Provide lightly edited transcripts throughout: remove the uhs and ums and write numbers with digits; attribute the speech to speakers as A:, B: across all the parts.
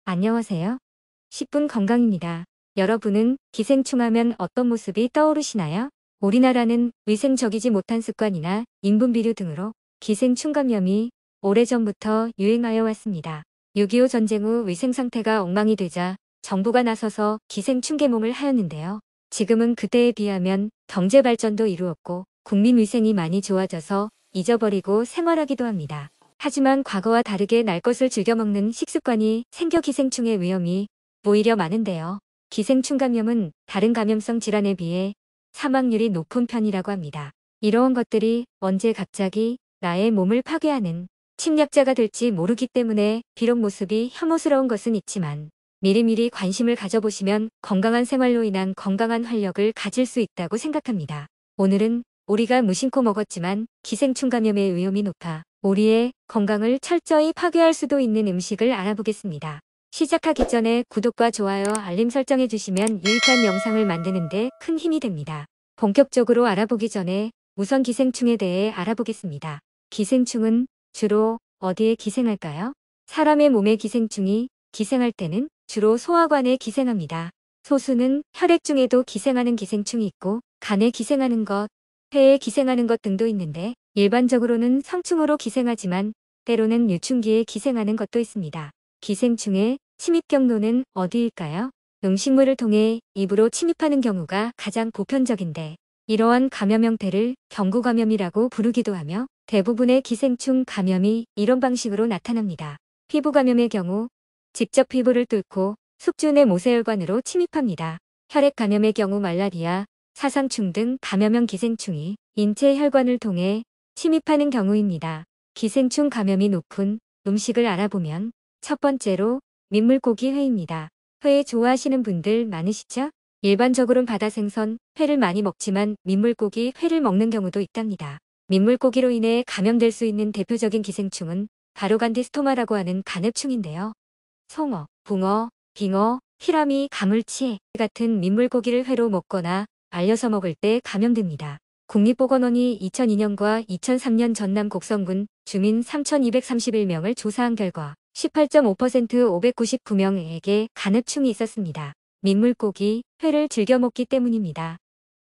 A: 안녕하세요. 10분 건강입니다. 여러분은 기생충 하면 어떤 모습이 떠오르시나요? 우리나라는 위생적이지 못한 습관이나 인분 비료 등으로 기생충 감염이 오래전부터 유행하여 왔습니다. 6.25 전쟁 후 위생 상태가 엉망이 되자 정부가 나서서 기생충 계몽을 하였는데요. 지금은 그때에 비하면 경제 발전도 이루었고 국민 위생이 많이 좋아져서 잊어버리고 생활하기도 합니다. 하지만 과거와 다르게 날 것을 즐겨 먹는 식습관이 생겨 기생충의 위험이 오히려 많은데요. 기생충 감염은 다른 감염성 질환에 비해 사망률이 높은 편이라고 합니다. 이러한 것들이 언제 갑자기 나의 몸을 파괴하는 침략자가 될지 모르기 때문에 비록 모습이 혐오스러운 것은 있지만 미리미리 관심을 가져보시면 건강한 생활로 인한 건강한 활력을 가질 수 있다고 생각합니다. 오늘은 우리가 무심코 먹었지만 기생충 감염의 위험이 높아 우리의 건강을 철저히 파괴할 수도 있는 음식을 알아보겠습니다. 시작하기 전에 구독과 좋아요, 알림 설정해 주시면 유익한 영상을 만드는 데 큰 힘이 됩니다. 본격적으로 알아보기 전에 우선 기생충에 대해 알아보겠습니다. 기생충은 주로 어디에 기생할까요? 사람의 몸에 기생충이 기생할 때는 주로 소화관에 기생합니다. 소수는 혈액 중에도 기생하는 기생충이 있고 간에 기생하는 것, 폐에 기생하는 것 등도 있는데 일반적으로는 성충으로 기생하지만 때로는 유충기에 기생하는 것도 있습니다. 기생충의 침입 경로는 어디일까요? 음식물을 통해 입으로 침입하는 경우가 가장 보편적인데 이러한 감염 형태를 경구감염이라고 부르기도 하며 대부분의 기생충 감염이 이런 방식으로 나타납니다. 피부 감염의 경우 직접 피부를 뚫고 숙주내 모세혈관으로 침입합니다. 혈액 감염의 경우 말라리아, 사상충 등 감염형 기생충이 인체 혈관을 통해 침입하는 경우입니다. 기생충 감염이 높은 음식을 알아보면 첫 번째로 민물고기 회입니다. 회 좋아하시는 분들 많으시죠? 일반적으로는 바다 생선, 회를 많이 먹지만 민물고기 회를 먹는 경우도 있답니다. 민물고기로 인해 감염될 수 있는 대표적인 기생충은 바로 간디스토마라고 하는 간흡충인데요. 송어, 붕어, 빙어, 히라미, 가물치 같은 민물고기를 회로 먹거나 말려서 먹을 때 감염됩니다. 국립보건원이 2002년과 2003년 전남 곡성군 주민 3,231명을 조사한 결과 18.5% 599명에게 간흡충이 있었습니다. 민물고기, 회를 즐겨 먹기 때문입니다.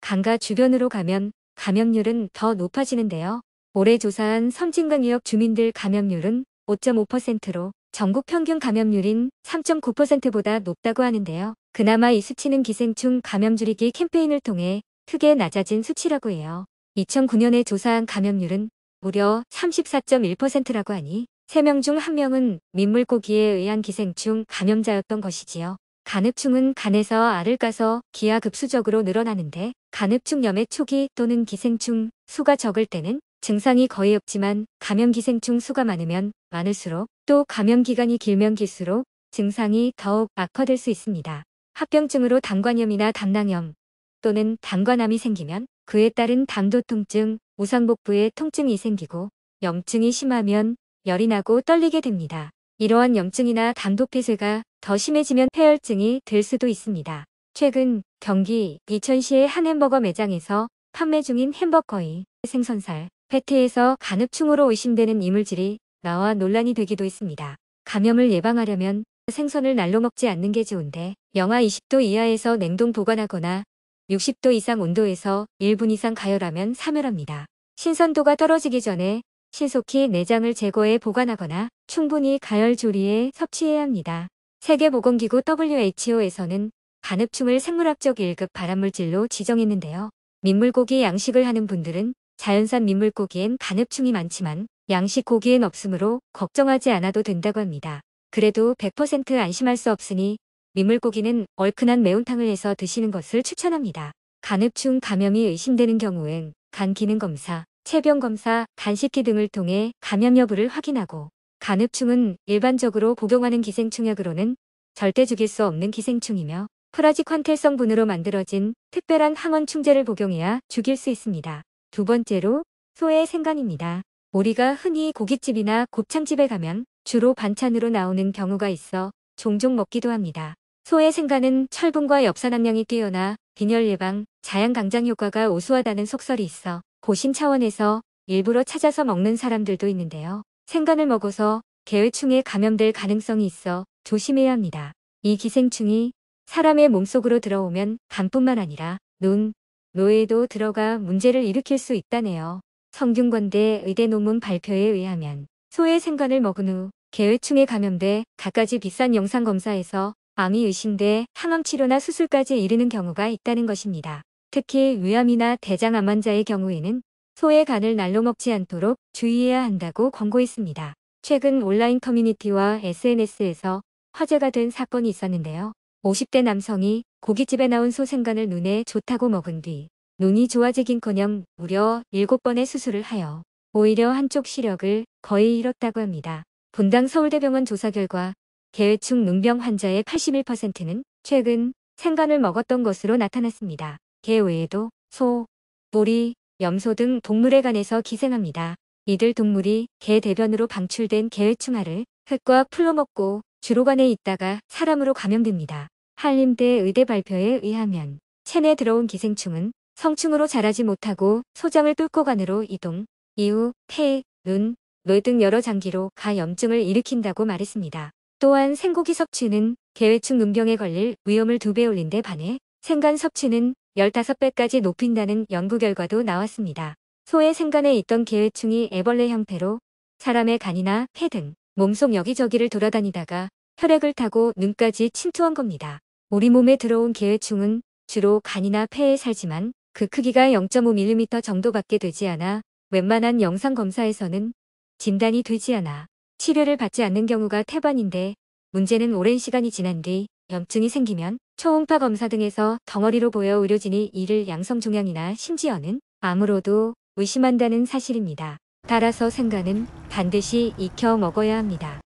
A: 강가 주변으로 가면 감염률은 더 높아지는데요. 올해 조사한 섬진강유역 주민들 감염률은 5.5%로 전국 평균 감염률인 3.9%보다 높다고 하는데요. 그나마 이 수치는 기생충 감염 줄이기 캠페인을 통해 크게 낮아진 수치라고 해요. 2009년에 조사한 감염률은 무려 34.1%라고 하니 3명 중 1명은 민물고기에 의한 기생충 감염자였던 것이지요. 간흡충은 간에서 알을 까서 기하급수적으로 늘어나는데 간흡충염의 초기 또는 기생충 수가 적을 때는 증상이 거의 없지만 감염 기생충 수가 많으면 많을수록 또 감염 기간이 길면 길수록 증상이 더욱 악화될 수 있습니다. 합병증으로 담관염이나 담낭염 또는 담관암이 생기면 그에 따른 담도 통증, 우상복부에 통증이 생기고 염증이 심하면 열이 나고 떨리게 됩니다. 이러한 염증이나 담도 폐쇄가 더 심해지면 폐혈증이 될 수도 있습니다. 최근 경기 이천시의 한 햄버거 매장에서 판매 중인 햄버거의 생선살, 패티에서 간흡충으로 의심되는 이물질이 나와 논란이 되기도 했습니다. 감염을 예방하려면 생선을 날로 먹지 않는 게 좋은데 영하 20도 이하에서 냉동 보관하거나 60도 이상 온도에서 1분 이상 가열하면 사멸합니다. 신선도가 떨어지기 전에 신속히 내장을 제거해 보관하거나 충분히 가열 조리에 섭취해야 합니다. 세계보건기구 WHO에서는 간흡충을 생물학적 1급 발암물질로 지정했는데요. 민물고기 양식을 하는 분들은 자연산 민물고기엔 간흡충이 많지만 양식 고기엔 없으므로 걱정하지 않아도 된다고 합니다. 그래도 100% 안심할 수 없으니 민물고기는 얼큰한 매운탕을 해서 드시는 것을 추천합니다. 간흡충 감염이 의심되는 경우엔 간 기능 검사, 체병 검사, 간식기 등을 통해 감염 여부를 확인하고 간흡충은 일반적으로 복용하는 기생충약으로는 절대 죽일 수 없는 기생충이며 프라지콴텔 성분으로 만들어진 특별한 항원 충제를 복용해야 죽일 수 있습니다. 두 번째로 소의 생간입니다. 우리가 흔히 고깃집이나 곱창집에 가면 주로 반찬으로 나오는 경우가 있어 종종 먹기도 합니다. 소의 생간은 철분과 엽산 함량이 뛰어나 빈혈 예방, 자양 강장 효과가 우수하다는 속설이 있어 보신 차원에서 일부러 찾아서 먹는 사람들도 있는데요. 생간을 먹어서 개회충에 감염될 가능성이 있어 조심해야 합니다. 이 기생충이 사람의 몸속으로 들어오면 간뿐만 아니라 눈, 뇌에도 들어가 문제를 일으킬 수 있다네요. 성균관대 의대 논문 발표에 의하면 소의 생간을 먹은 후 개회충에 감염돼 갖가지 비싼 영상 검사에서 암이 의심돼 항암 치료나 수술까지 이르는 경우가 있다는 것입니다. 특히 위암이나 대장암 환자의 경우에는 소의 간을 날로 먹지 않도록 주의해야 한다고 권고했습니다. 최근 온라인 커뮤니티와 SNS에서 화제가 된 사건이 있었는데요. 50대 남성이 고깃집에 나온 소 생간을 눈에 좋다고 먹은 뒤 눈이 좋아지긴커녕 무려 7번의 수술을 하여 오히려 한쪽 시력을 거의 잃었다고 합니다. 분당 서울대병원 조사 결과 개회충 눈병 환자의 81%는 최근 생간을 먹었던 것으로 나타났습니다. 개 외에도 소, 오리, 염소 등 동물의 간에서 기생합니다. 이들 동물이 개 대변으로 방출된 개회충알을 흙과 풀로 먹고 주로 간에 있다가 사람으로 감염됩니다. 한림대 의대 발표에 의하면 체내에 들어온 기생충은 성충으로 자라지 못하고 소장을 뚫고 간으로 이동, 이후 폐, 눈, 뇌 등 여러 장기로 가염증을 일으킨다고 말했습니다. 또한 생고기 섭취는 개회충 눈병에 걸릴 위험을 2배 올린 데 반해 생간 섭취는 15배까지 높인다는 연구 결과도 나왔습니다. 소의 생간에 있던 개회충이 애벌레 형태로 사람의 간이나 폐 등 몸속 여기저기를 돌아다니다가 혈액을 타고 눈까지 침투한 겁니다. 우리 몸에 들어온 개회충은 주로 간이나 폐에 살지만 그 크기가 0.5mm 정도밖에 되지 않아 웬만한 영상 검사에서는 진단이 되지 않아 치료를 받지 않는 경우가 태반인데, 문제는 오랜 시간이 지난 뒤 염증이 생기면 초음파 검사 등에서 덩어리로 보여 의료진이 이를 양성 종양이나 심지어는 암으로도 의심한다는 사실입니다. 따라서 생간은 반드시 익혀 먹어야 합니다.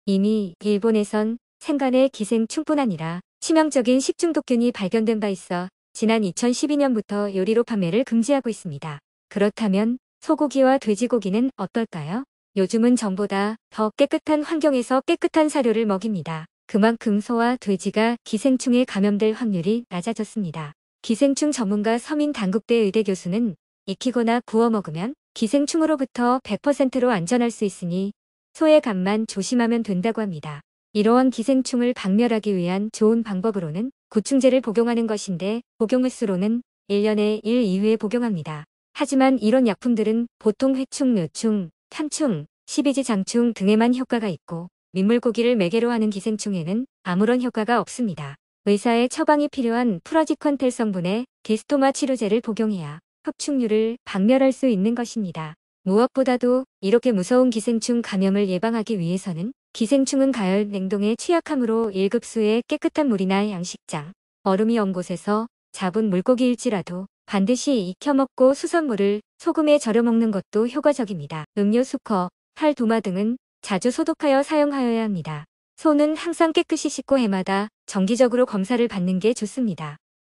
A: 이미 일본에선 생간의 기생충뿐 아니라 치명적인 식중독균이 발견된 바 있어 지난 2012년부터 요리로 판매를 금지하고 있습니다. 그렇다면 소고기와 돼지고기는 어떨까요? 요즘은 전보다 더 깨끗한 환경에서 깨끗한 사료를 먹입니다. 그만큼 소와 돼지가 기생충에 감염될 확률이 낮아졌습니다. 기생충 전문가 서민 단국대 의대 교수는 익히거나 구워 먹으면 기생충으로부터 100%로 안전할 수 있으니 소의 간만 조심하면 된다고 합니다. 이러한 기생충을 박멸하기 위한 좋은 방법으로는 구충제를 복용하는 것인데, 복용 횟수로는 1년에 1, 2회 복용합니다. 하지만 이런 약품들은 보통 회충, 뇌충, 편충, 십이지 장충 등에만 효과가 있고 민물고기를 매개로 하는 기생충에는 아무런 효과가 없습니다. 의사의 처방이 필요한 프라지컨텔 성분의 디스토마 치료제를 복용해야 흡충류를 박멸할 수 있는 것입니다. 무엇보다도 이렇게 무서운 기생충 감염을 예방하기 위해서는 기생충은 가열, 냉동에 취약하므로 1급수의 깨끗한 물이나 양식장, 얼음이 언 곳에서 잡은 물고기일지라도 반드시 익혀 먹고 수산물을 소금에 절여 먹는 것도 효과적입니다. 음료, 수컵, 팔, 도마 등은 자주 소독하여 사용하여야 합니다. 소는 항상 깨끗이 씻고 해마다 정기적으로 검사를 받는 게 좋습니다.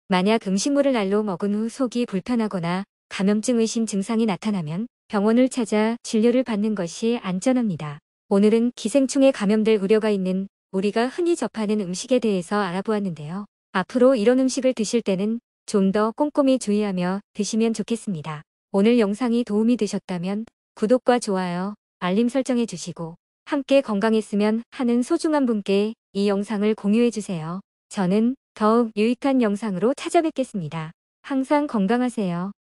A: 만약 음식물을 날로 먹은 후 속이 불편하거나 감염증 의심 증상이 나타나면 병원을 찾아 진료를 받는 것이 안전합니다. 오늘은 기생충에 감염될 우려가 있는 우리가 흔히 접하는 음식에 대해서 알아보았는데요. 앞으로 이런 음식을 드실 때는 좀 더 꼼꼼히 주의하며 드시면 좋겠습니다. 오늘 영상이 도움이 되셨다면 구독과 좋아요, 알림 설정해 주시고 함께 건강했으면 하는 소중한 분께 이 영상을 공유해 주세요. 저는 더욱 유익한 영상으로 찾아뵙겠습니다. 항상 건강하세요.